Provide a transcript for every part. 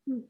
So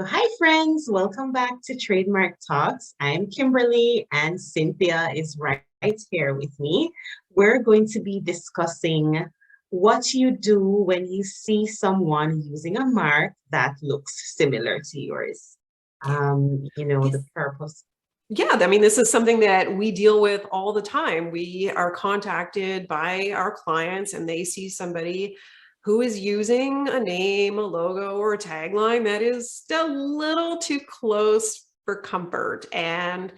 hi, friends. Welcome back to Trademark Talks. I'm Kimberly, and Cynthia is right here with me. We're going to be discussing what you do when you see someone using a mark that looks similar to yours. The Yes. purpose. Yeah, I mean, this is something that we deal with all the time. We are contacted by our clients and they see somebody who is using a name, a logo, or a tagline that is a little too close for comfort. And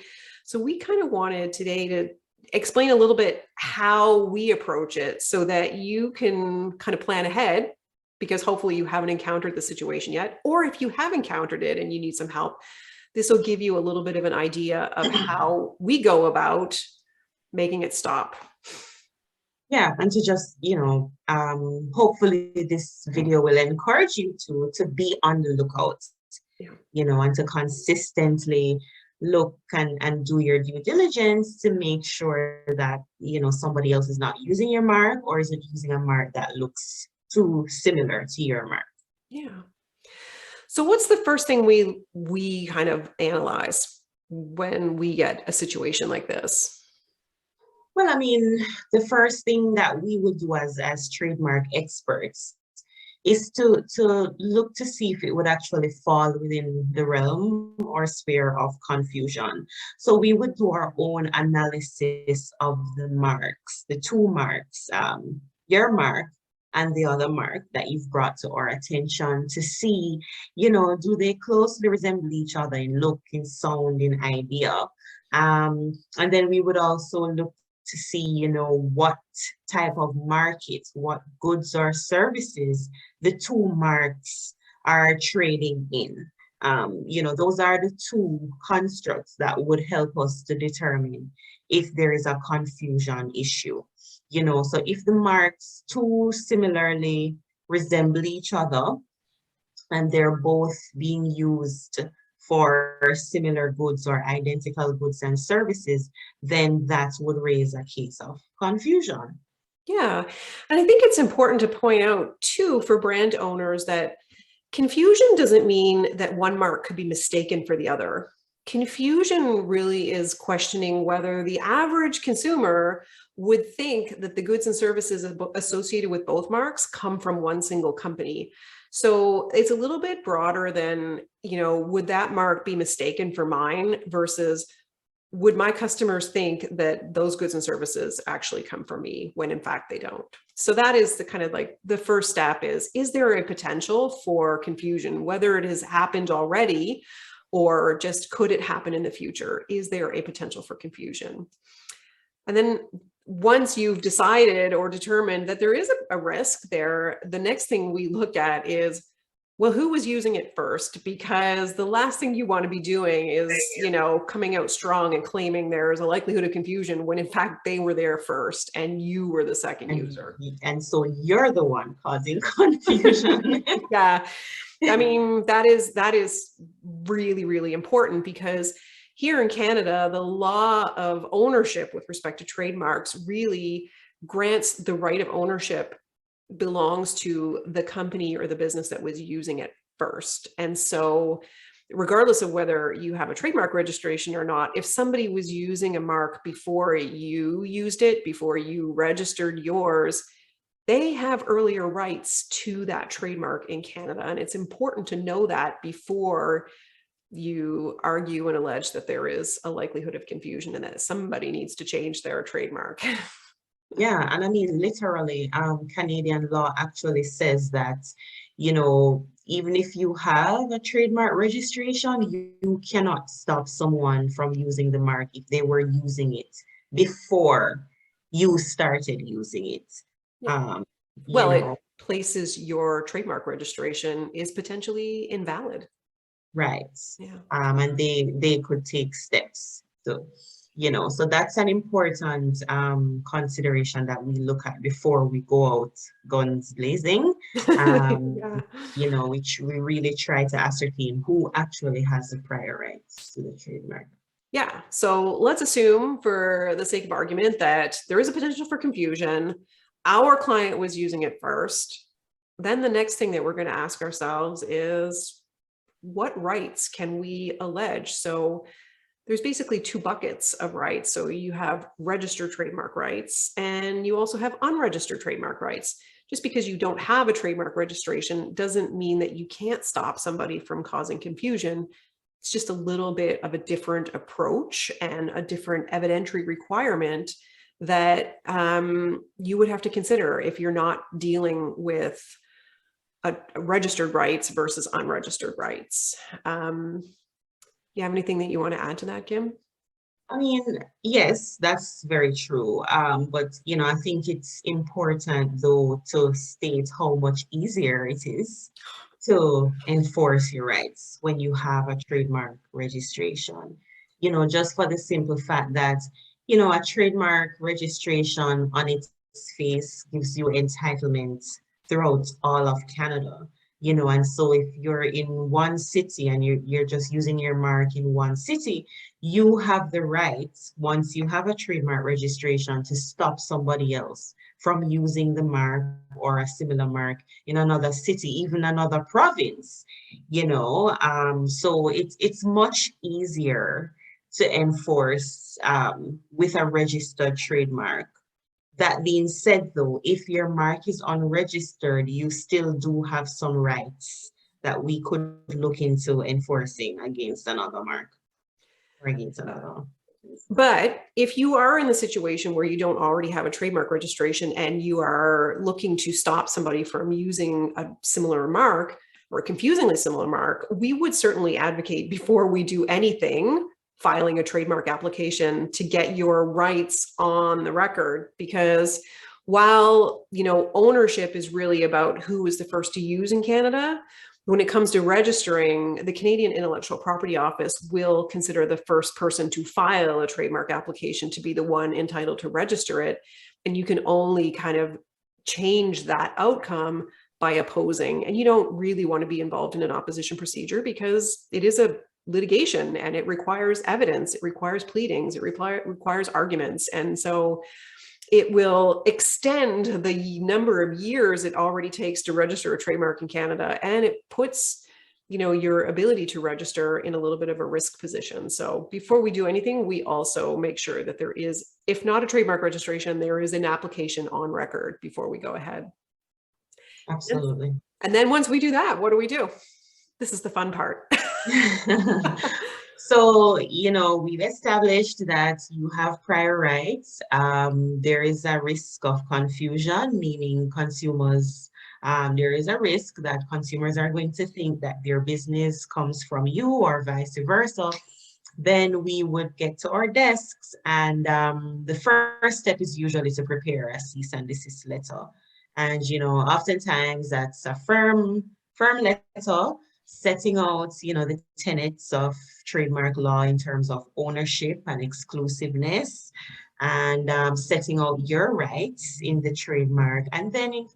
so we kind of wanted today to explain a little bit how we approach it so that you can kind of plan ahead because hopefully you haven't encountered the situation yet. Or if you have encountered it and you need some help, this will give you a little bit of an idea of how we go about making it stop. Yeah, and to just, hopefully this video will encourage you to be on the lookout, Yeah. and to consistently look and do your due diligence to make sure that, somebody else is not using your mark or is it using a mark that looks too similar to your mark. Yeah. So what's the first thing we kind of analyze when we get a situation like this? Well, I mean, the first thing that we would do as trademark experts is to look to see if it would actually fall within the realm or sphere of confusion. So we would do our own analysis of the marks, the two marks, your mark and the other mark that you've brought to our attention to see, do they closely resemble each other in look, in sound, in idea? And then we would also look to see, what type of market, what goods or services the two marks are trading in. Those are the two constructs that would help us to determine if there is a confusion issue. So if the marks too similarly resemble each other and they're both being used for similar goods or identical goods and services, then that would raise a case of confusion. Yeah. And I think it's important to point out too for brand owners that confusion doesn't mean that one mark could be mistaken for the other. Confusion really is questioning whether the average consumer would think that the goods and services associated with both marks come from one single company. So it's a little bit broader than, would that mark be mistaken for mine versus would my customers think that those goods and services actually come from me when in fact they don't? So that is the kind of like the first step is there a potential for confusion, whether it has happened already or just could it happen in the future? Is there a potential for confusion? And then once you've decided or determined that there is a risk there, the next thing we look at is, well, who was using it first? Because the last thing you want to be doing is, coming out strong and claiming there's a likelihood of confusion when in fact they were there first and you were the second And, user. and so you're the one causing confusion. Yeah. I mean, that is really, really important because here in Canada, the law of ownership with respect to trademarks really grants the right of ownership belongs to the company or the business that was using it first. And so regardless of whether you have a trademark registration or not, if somebody was using a mark before you used it, before you registered yours, they have earlier rights to that trademark in Canada. And it's important to know that before you argue and allege that there is a likelihood of confusion and that somebody needs to change their trademark. Yeah, and I mean, literally, Canadian law actually says that, even if you have a trademark registration, you cannot stop someone from using the mark if they were using it before you started using it. Yeah. Um, you Well, know, it places your trademark registration is potentially invalid. right. Yeah. And they could take steps. So that's an important consideration that we look at before we go out guns blazing. Um, Yeah. which we really try to ascertain who actually has the prior rights to the trademark. Yeah. So let's assume, for the sake of argument, that there is a potential for confusion. Our client was using it first. Then the next thing that we're going to ask ourselves is, what rights can we allege? So there's basically two buckets of rights. So you have registered trademark rights and you also have unregistered trademark rights. Just because you don't have a trademark registration doesn't mean that you can't stop somebody from causing confusion. It's just a little bit of a different approach and a different evidentiary requirement that you would have to consider if you're not dealing with registered rights versus unregistered rights. You have anything that you want to add to that, Kim? I mean, yes, that's very true. But I think it's important though to state how much easier it is to enforce your rights when you have a trademark registration. Just for the simple fact that, a trademark registration on its face gives you entitlement throughout all of Canada. And so if you're in one city and you're just using your mark in one city, you have the right, once you have a trademark registration, to stop somebody else from using the mark or a similar mark in another city, even another province, so it's much easier to enforce with a registered trademark. That being said, though, if your mark is unregistered, you still do have some rights that we could look into enforcing against another mark or against another. But if you are in the situation where you don't already have a trademark registration and you are looking to stop somebody from using a similar mark or a confusingly similar mark, we would certainly advocate before we do anything filing a trademark application to get your rights on the record, because while ownership is really about who was the first to use in Canada, when it comes to registering, the Canadian Intellectual Property Office will consider the first person to file a trademark application to be the one entitled to register it. And you can only kind of change that outcome by opposing. And you don't really want to be involved in an opposition procedure because it is a litigation and it requires evidence, it requires pleadings, it requires arguments. And so it will extend the number of years it already takes to register a trademark in Canada. And it puts, your ability to register in a little bit of a risk position. So before we do anything, we also make sure that there is, if not a trademark registration, there is an application on record before we go ahead. Absolutely. And then once we do that, what do? This is the fun part. So, we've established that you have prior rights. There is a risk of confusion, meaning there is a risk that consumers are going to think that their business comes from you or vice versa. Then we would get to our desks, and the first step is usually to prepare a cease and desist letter. And, oftentimes that's a firm letter setting out, the tenets of trademark law in terms of ownership and exclusiveness, and setting out your rights in the trademark, and then,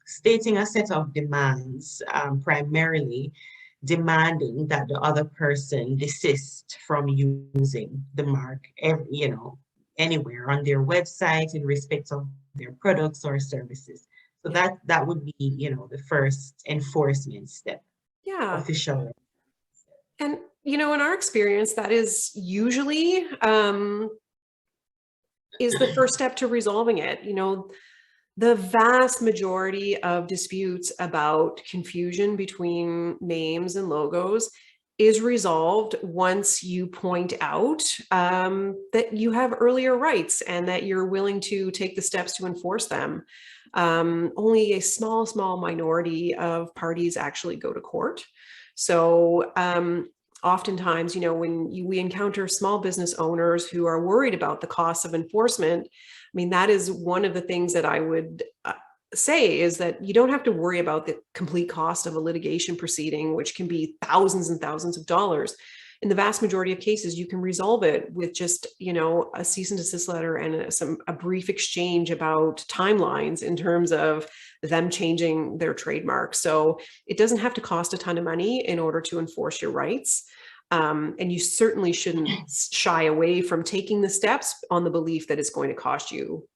stating a set of demands, primarily demanding that the other person desist from using the mark, anywhere on their website in respect of their products or services. So that would be, the first enforcement step. Yeah. Official. And, in our experience, that is usually is the first step to resolving it. The vast majority of disputes about confusion between names and logos is resolved once you point out that you have earlier rights and that you're willing to take the steps to enforce them. Only a small minority of parties actually go to court. So oftentimes, when we encounter small business owners who are worried about the cost of enforcement, I mean, that is one of the things that I would say is that you don't have to worry about the complete cost of a litigation proceeding, which can be thousands and thousands of dollars. In the vast majority of cases, you can resolve it with just, a cease and desist letter and a brief exchange about timelines in terms of them changing their trademark. So it doesn't have to cost a ton of money in order to enforce your rights. And you certainly shouldn't shy away from taking the steps on the belief that it's going to cost you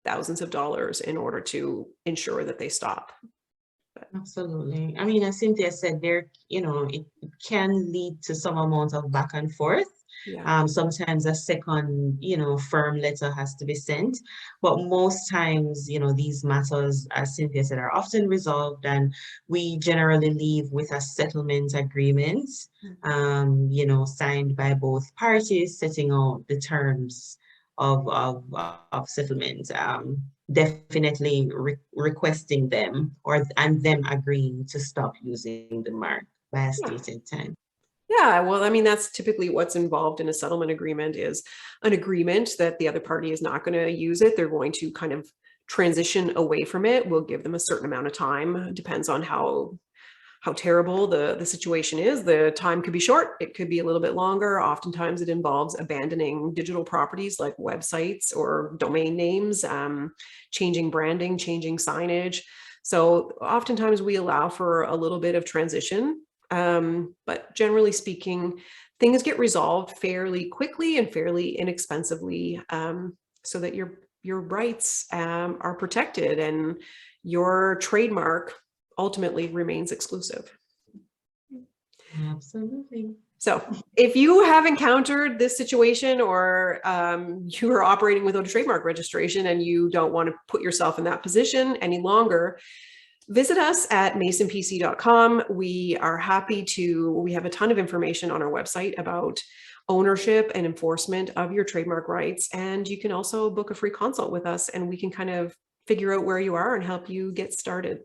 thousands of dollars in order to ensure that they stop. Absolutely. I mean, as Cynthia said, it can lead to some amount of back and forth. Yeah. Sometimes a second, firm letter has to be sent. But most times, these matters, as Cynthia said, are often resolved, and we generally leave with a settlement agreement, signed by both parties, setting out the terms of settlement. Definitely requesting them and them agreeing to stop using the mark by a stated time. Yeah, well, I mean, that's typically what's involved in a settlement agreement is an agreement that the other party is not going to use it. They're going to kind of transition away from it. We'll give them a certain amount of time. It depends on how terrible the situation is. The time could be short. It could be a little bit longer. Oftentimes it involves abandoning digital properties like websites or domain names, changing branding, changing signage. So oftentimes we allow for a little bit of transition. But generally speaking, things get resolved fairly quickly and fairly inexpensively, so that your rights are protected and your trademark ultimately remains exclusive. Absolutely. So if you have encountered this situation, or you are operating without a trademark registration and you don't want to put yourself in that position any longer, visit us at masonpc.com. We are happy we have a ton of information on our website about ownership and enforcement of your trademark rights. And you can also book a free consult with us, and we can kind of figure out where you are and help you get started.